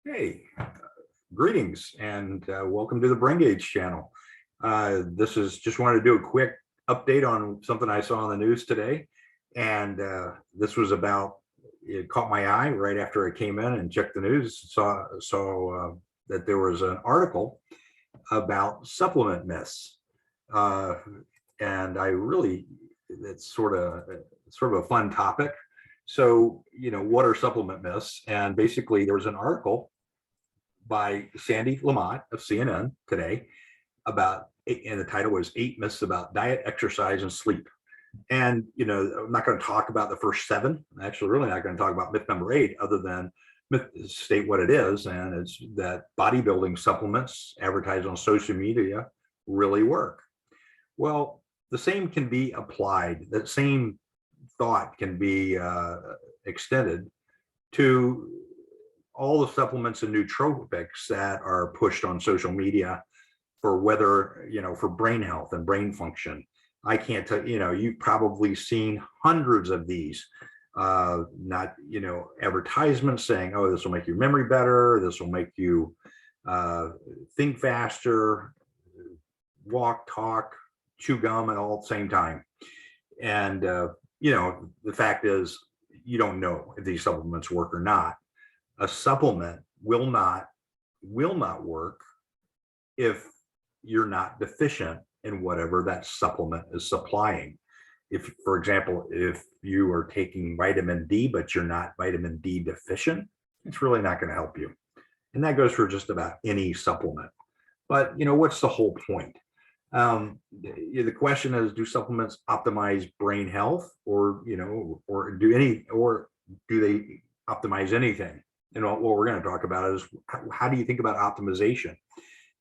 Hey, greetings and welcome to the Brain Gauge channel. This is just wanted to do a quick update on something I saw on the news today. And this was about, it caught my eye right after I came in and checked the news, saw that there was an article about supplement myths. Uh, and I really, it's sort of a fun topic. So, what are supplement myths? And basically there was an article by Sandee LaMotte of CNN today about, and the title was 8 Myths About Diet, Exercise, and Sleep. And, I'm not going to talk about the first 7. I'm actually really not going to talk about myth number 8, other than state what it is. And it's that bodybuilding supplements advertised on social media really work. Well, the same can be applied. That same thought can be extended to all the supplements and nootropics that are pushed on social media for for brain health and brain function. I can't tell, you've probably seen hundreds of these, not, advertisements saying, oh, this will make your memory better. This will make you think faster, walk, talk, chew gum at all at the same time. And, the fact is, you don't know if these supplements work or not. A supplement will not work if you're not deficient in whatever that supplement is supplying. If, for example, if you are taking vitamin D, but you're not vitamin D deficient, it's really not going to help you. And that goes for just about any supplement. But, what's the whole point? The question is, do supplements optimize brain health, or do they optimize anything? And what we're going to talk about is, how do you think about optimization?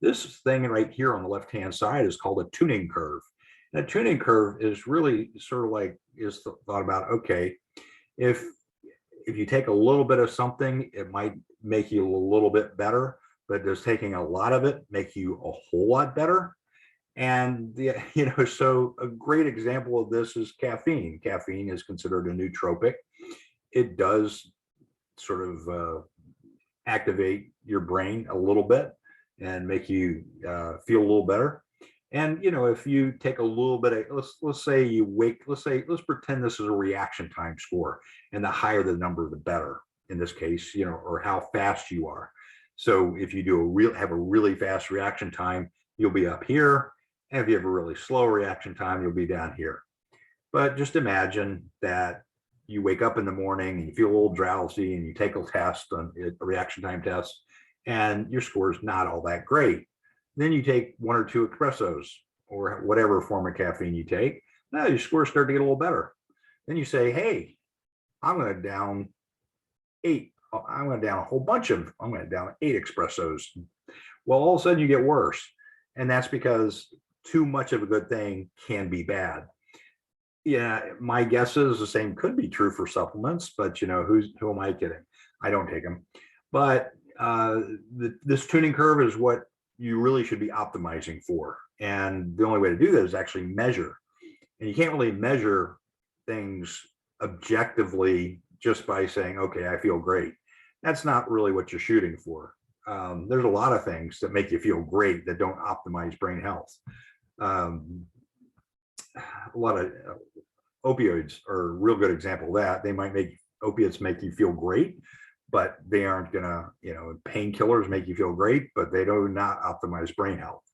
This thing right here on the left-hand side is called a tuning curve. And a tuning curve is really sort of like, is thought about, okay, if you take a little bit of something, it might make you a little bit better, but does taking a lot of it make you a whole lot better? And so a great example of this is caffeine. Caffeine is considered a nootropic. It does sort of activate your brain a little bit and make you feel a little better. And if you take a little bit of, let's say you wake, let's pretend this is a reaction time score, and the higher the number, the better. In this case, or how fast you are. So if you have a really fast reaction time, you'll be up here. And if you have a really slow reaction time, you'll be down here. But just imagine that you wake up in the morning and you feel a little drowsy, and you take a test, a reaction time test, and your score is not all that great. Then you take 1 or 2 espressos or whatever form of caffeine you take. Now your scores start to get a little better. Then you say, hey, I'm going to down 8. I'm going to down I'm going to down 8 espressos. Well, all of a sudden you get worse. And that's because too much of a good thing can be bad. Yeah, my guess is the same could be true for supplements, but who am I kidding? I don't take them. But this tuning curve is what you really should be optimizing for. And the only way to do that is actually measure. And you can't really measure things objectively just by saying, okay, I feel great. That's not really what you're shooting for. There's a lot of things that make you feel great that don't optimize brain health. A lot of opioids are a real good example of that. Opiates make you feel great, but they aren't gonna, painkillers make you feel great, but they do not optimize brain health.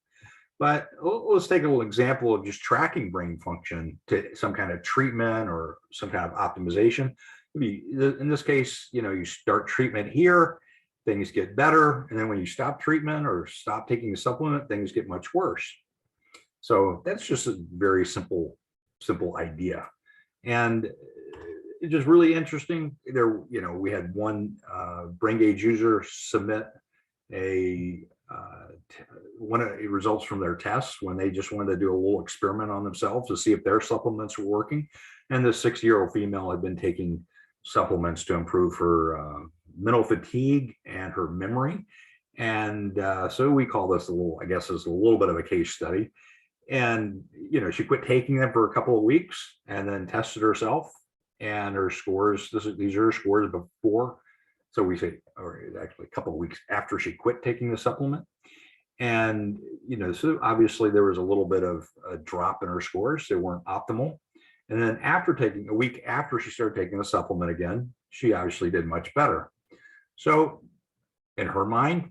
But let's take a little example of just tracking brain function to some kind of treatment or some kind of optimization. In this case, you start treatment here, things get better. And then when you stop treatment or stop taking a supplement, things get much worse. So that's just a very simple idea. And it's just really interesting. We had one brain gauge user submit one of the results from their tests when they just wanted to do a little experiment on themselves to see if their supplements were working. And this 60-year-old female had been taking supplements to improve her mental fatigue and her memory. And so we call this a little bit of a case study. And, she quit taking them for a couple of weeks and then tested herself, and her scores, these are her scores before So we say, or actually a couple of weeks after she quit taking the supplement. And, so obviously there was a little bit of a drop in her scores. They weren't optimal. And then after taking a week after she started taking the supplement again, she obviously did much better. So in her mind,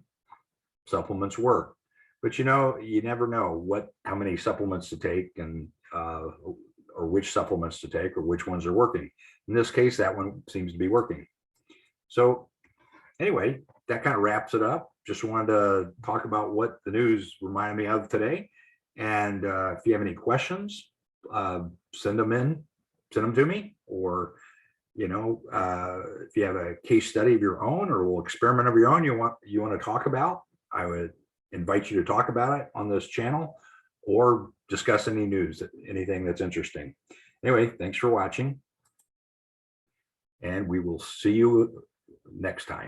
supplements work. But you never know how many supplements to take and or which supplements to take or which ones are working. In this case, that one seems to be working. So anyway, that kind of wraps it up. Just wanted to talk about what the news reminded me of today. And if you have any questions, send them to me, or if you have a case study of your own or a little experiment of your own you want to talk about, I would invite you to talk about it on this channel, or discuss any news, anything that's interesting. Anyway, thanks for watching, and we will see you next time.